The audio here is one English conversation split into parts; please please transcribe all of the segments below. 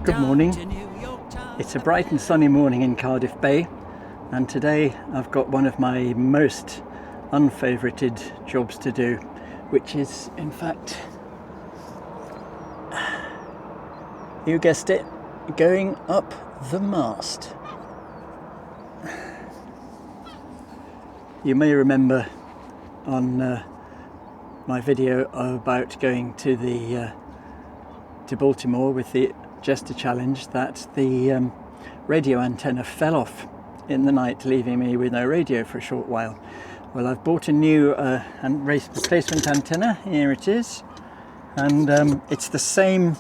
Good morning. It's a bright and sunny morning in Cardiff Bay, and today I've got one of my most unfavourited jobs to do, which is, in fact, you guessed it, going up the mast. You may remember on my video about going to Baltimore with the Jester Challenge that the radio antenna fell off in the night, leaving me with no radio for a short while. Well, I've bought a new replacement antenna. Here it is, and it's the same,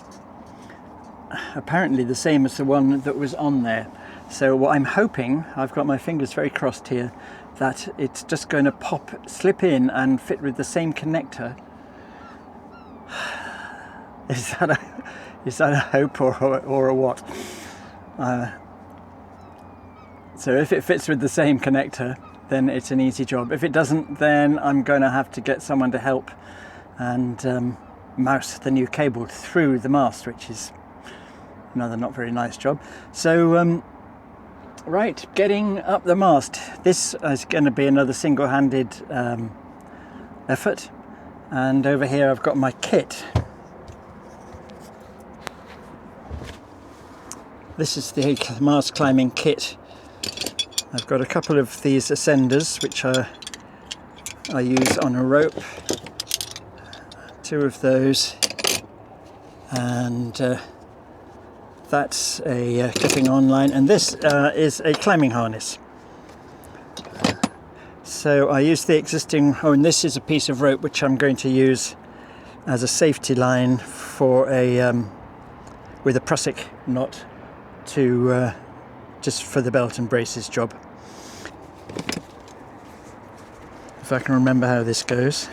apparently the same as the one that was on there. So what I'm hoping, I've got my fingers very crossed here, that it's just going to slip in and fit with the same connector. Is that a hope or a what? So if it fits with the same connector, then it's an easy job. If it doesn't, then I'm going to have to get someone to help and mouse the new cable through the mast, which is another not very nice job. So right, getting up the mast. This is going to be another single-handed effort. And over here I've got my kit. This is the mast climbing kit. I've got a couple of these ascenders which I use on a rope, two of those, and that's a clipping on line, and this is a climbing harness. So I use the existing, and this is a piece of rope which I'm going to use as a safety line for with a prusik knot to just for the belt and braces job. If I can remember how this goes.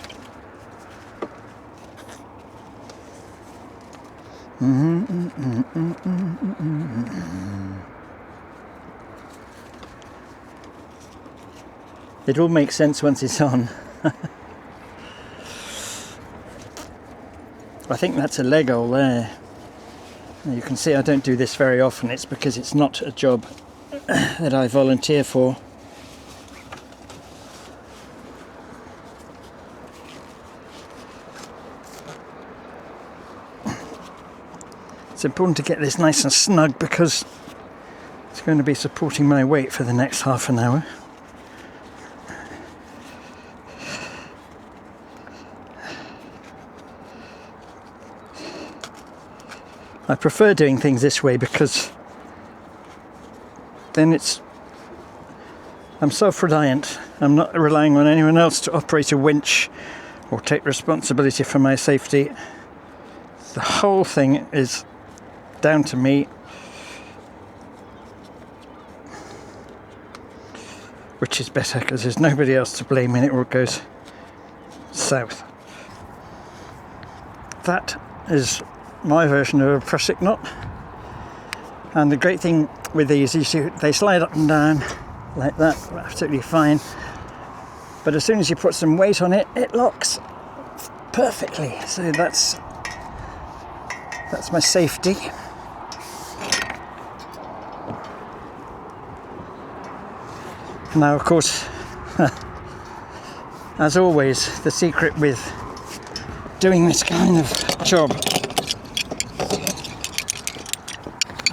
It all makes sense once it's on. I think that's a leg hole there. You can see I don't do this very often. It's because it's not a job that I volunteer for. It's important to get this nice and snug because it's going to be supporting my weight for the next half an hour. I prefer doing things this way because then I'm self-reliant. I'm not relying on anyone else to operate a winch or take responsibility for my safety. The whole thing is down to me, which is better because there's nobody else to blame when it all goes south. That is my version of a prusik knot, and the great thing with these is they slide up and down like that, absolutely fine, but as soon as you put some weight on it, it locks perfectly. So that's my safety. Now, of course, as always, the secret with doing this kind of job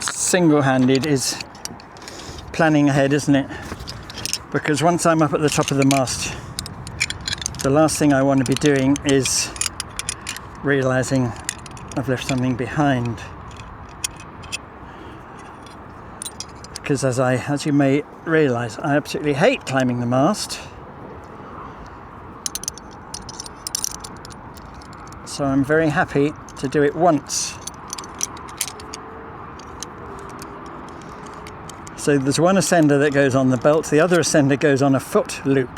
single-handed is planning ahead, isn't it? Because once I'm up at the top of the mast, the last thing I want to be doing is realizing I've left something behind. Because as you may realize, I absolutely hate climbing the mast. So I'm very happy to do it once. So there's one ascender that goes on the belt, the other ascender goes on a foot loop.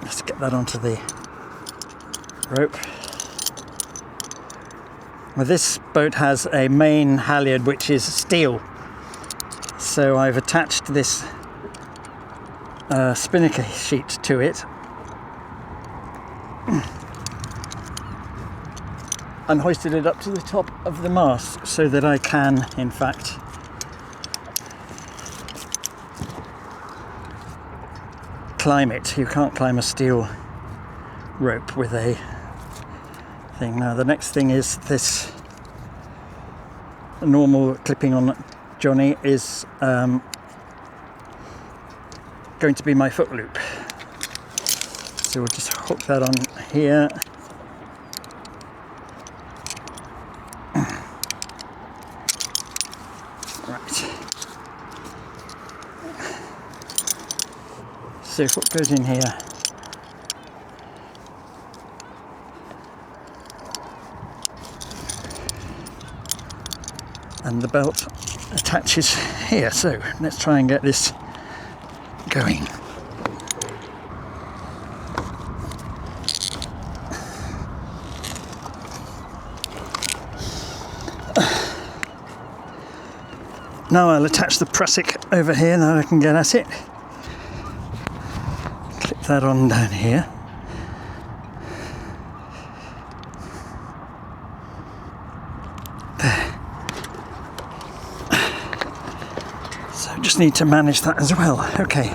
Let's get that onto the rope. Well, this boat has a main halyard which is steel, so I've attached this spinnaker sheet to it. I'm hoisted it up to the top of the mast so that I can, in fact, climb it. You can't climb a steel rope with a thing. Now the next thing is this normal clipping on Johnny is going to be my foot loop. So we'll just hook that on here. Right. So foot goes in here. And the belt attaches here. So let's try and get this going. Now I'll attach the prusik over here, now I can get at it. Clip that on down here. There. So just need to manage that as well. Okay,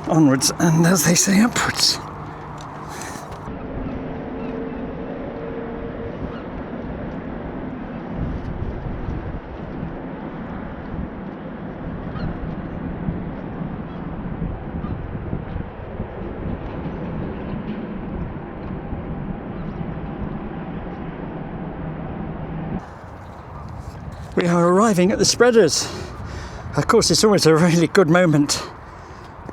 onwards and, as they say, upwards. We are arriving at the spreaders. Of course, it's always a really good moment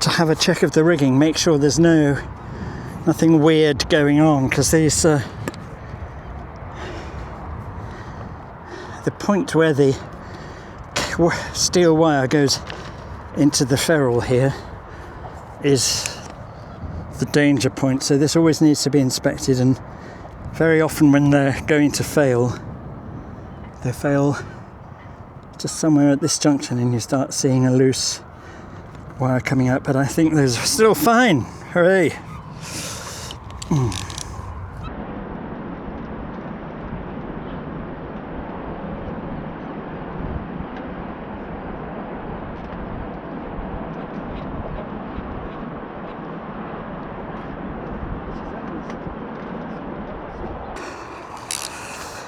to have a check of the rigging, make sure there's nothing weird going on, because these the point where the steel wire goes into the ferrule here is the danger point, so this always needs to be inspected, and very often when they're going to fail, they fail just somewhere at this junction and you start seeing a loose wire coming out, but I think those are still fine. Hooray!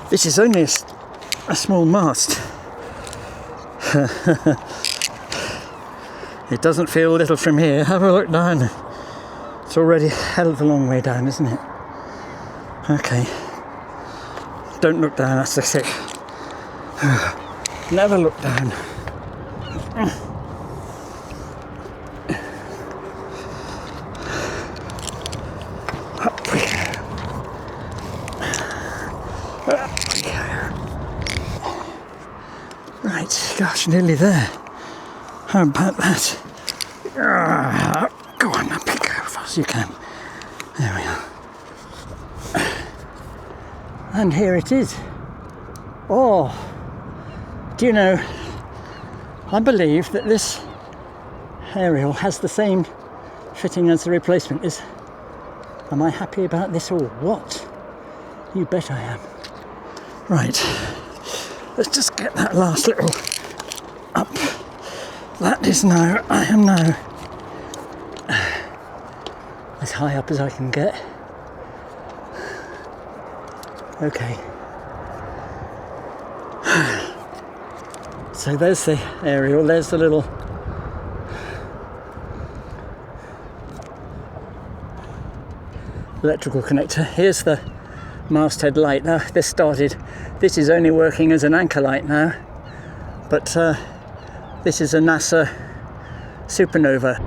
This is only a small mast. It doesn't feel little from here. Have a look down. It's already a hell of a long way down, isn't it? Okay. Don't look down, that's the trick. Never look down. Up we go. Up we go. Right, gosh, nearly there. How about that? Go on, up you go, as fast as you can. There we are. And here it is. Oh, do you know, I believe that this aerial has the same fitting as the replacement. Am I happy about this or what? You bet I am. Right. Let's just get that last little up. That is now, I am now as high up as I can get. Okay. So there's the aerial, there's the little electrical connector. Here's the masthead light. Now this is only working as an anchor light now, but this is a NASA supernova.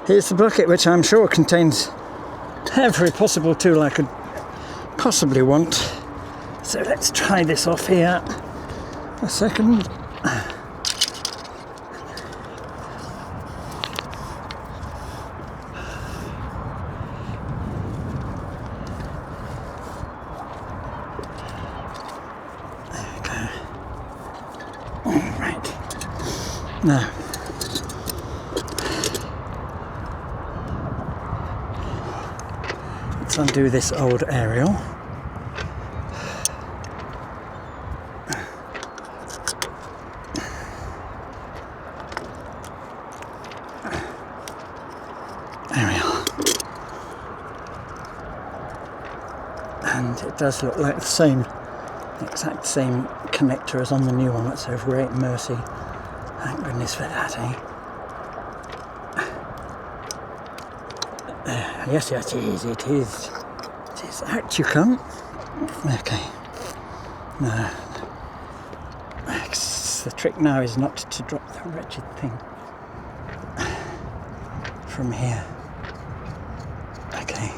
Here's the bucket, which I'm sure contains every possible tool I could possibly want. So let's try this off here a second. Now, let's undo this old aerial. There we are. And it does look like the exact same connector as on the new one. That's a great mercy. Thank goodness for that, eh? Yes, it is. It is. Out you come. Okay. No. The trick now is not to drop the wretched thing from here. Okay.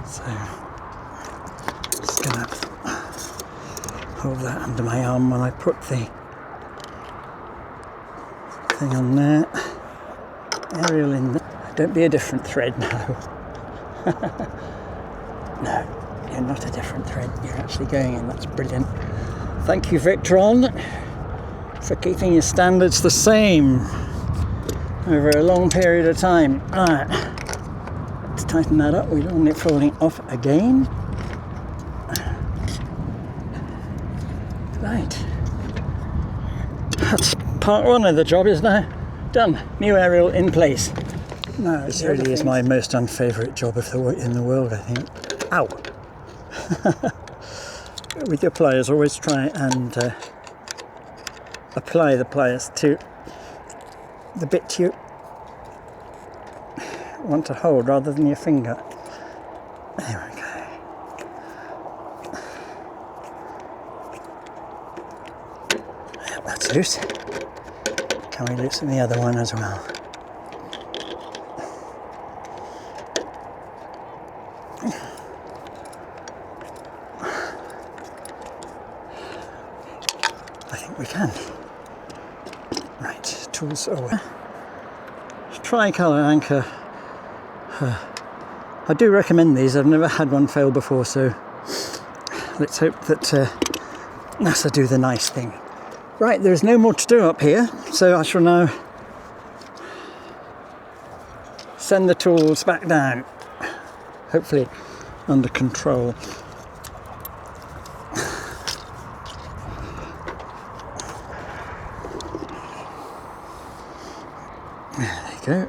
So, just gonna hold that under my arm while I put the thing on there. Aerial in there. Don't be a different thread now. No, you're not a different thread. You're actually going in. That's brilliant. Thank you, Victron, for keeping your standards the same over a long period of time. Alright, let's tighten that up. We don't want it falling off again. Right. That's part one of the job is now done. New aerial in place. No, this really is my most unfavourite job in the world, I think. Ow! With your pliers, always try and apply the pliers to the bit you want to hold rather than your finger. There we go. Yep, that's loose. Can we loosen the other one as well? I think we can. Right, tools over. Tricolour anchor. I do recommend these. I've never had one fail before, so let's hope that NASA do the nice thing. Right, there's no more to do up here, so I shall now send the tools back down, hopefully under control. There you go.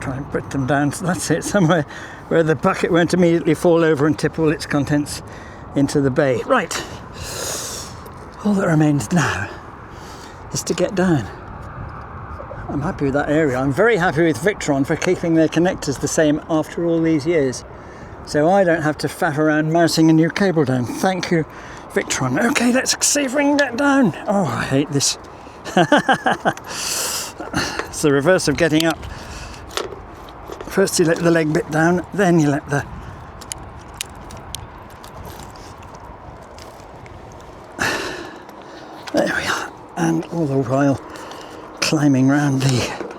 Try and put them down, so that's it, somewhere where the bucket won't immediately fall over and tip all its contents into the bay. Right, all that remains now is to get down. I'm happy with that area. I'm very happy with Victron for keeping their connectors the same after all these years, so I don't have to faff around mousing a new cable down. Thank you, Victron. Okay, let's see if we can get down. Oh, I hate this. It's the reverse of getting up. First you let the leg bit down, then you let the... There we are. And all the while climbing round the...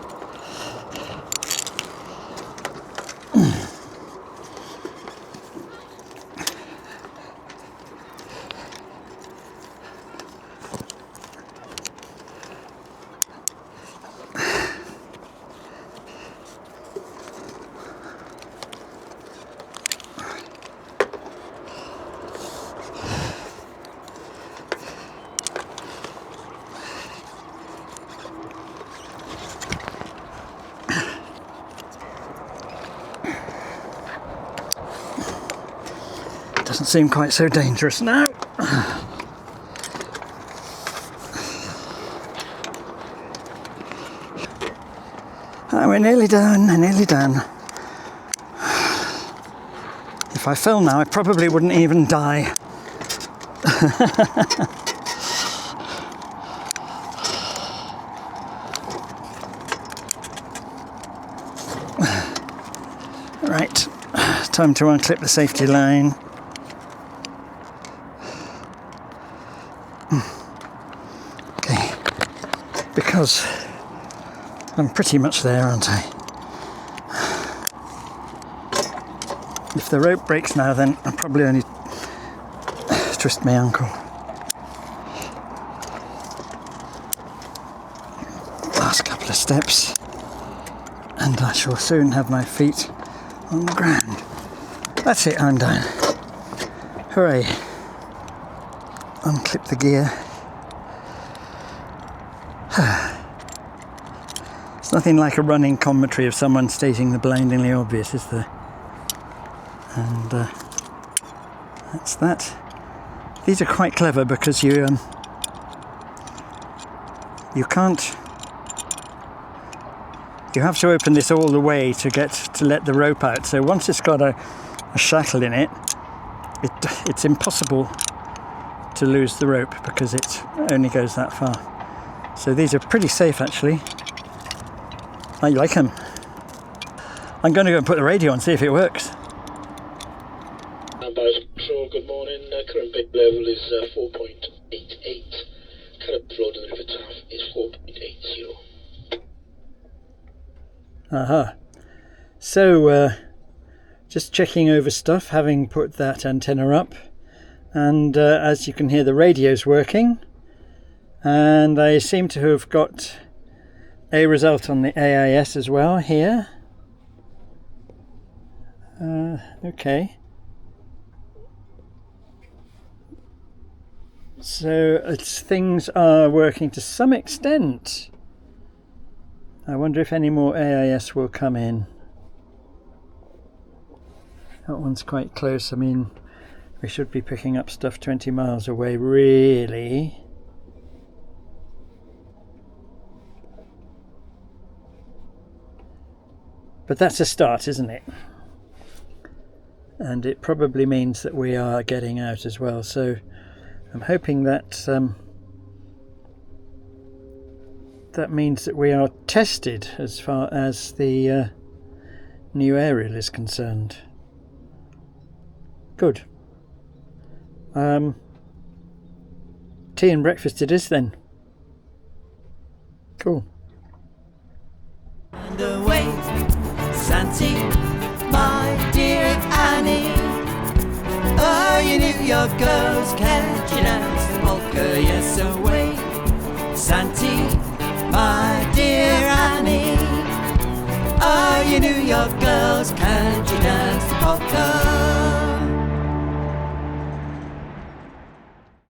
Doesn't seem quite so dangerous now. We're nearly done, nearly done. If I fell now, I probably wouldn't even die. Right, time to unclip the safety line. Okay, because I'm pretty much there, aren't I? If the rope breaks now, then I'll probably only twist my ankle. Last couple of steps, and I shall soon have my feet on the ground. That's it, I'm done. Hooray. Unclip the gear. It's nothing like a running commentary of someone stating the blindingly obvious, is there? And that's that. These are quite clever because you can't. You have to open this all the way to let the rope out. So once it's got a shackle in it, it's impossible to lose the rope because it only goes that far. So these are pretty safe, actually. I like them. I'm going to go and put the radio on, see if it works. Control, good morning. Current bid level is 4.88. Current flow to the river trough is 4.80. Aha. So, just checking over stuff, having put that antenna up. And as you can hear, the radio's working. And I seem to have got a result on the AIS as well here. Okay. So things are working to some extent. I wonder if any more AIS will come in. That one's quite close. I mean, we should be picking up stuff 20 miles away, really. But that's a start, isn't it? And it probably means that we are getting out as well. So I'm hoping that that means that we are tested as far as the new aerial is concerned. Good. Tea and breakfast it is then. Cool. And away, Santi, my dear Annie. Oh, you knew your girls can't you dance the polka, yes, away, Santi, my dear Annie. Oh, you knew your girls can't you dance the polka.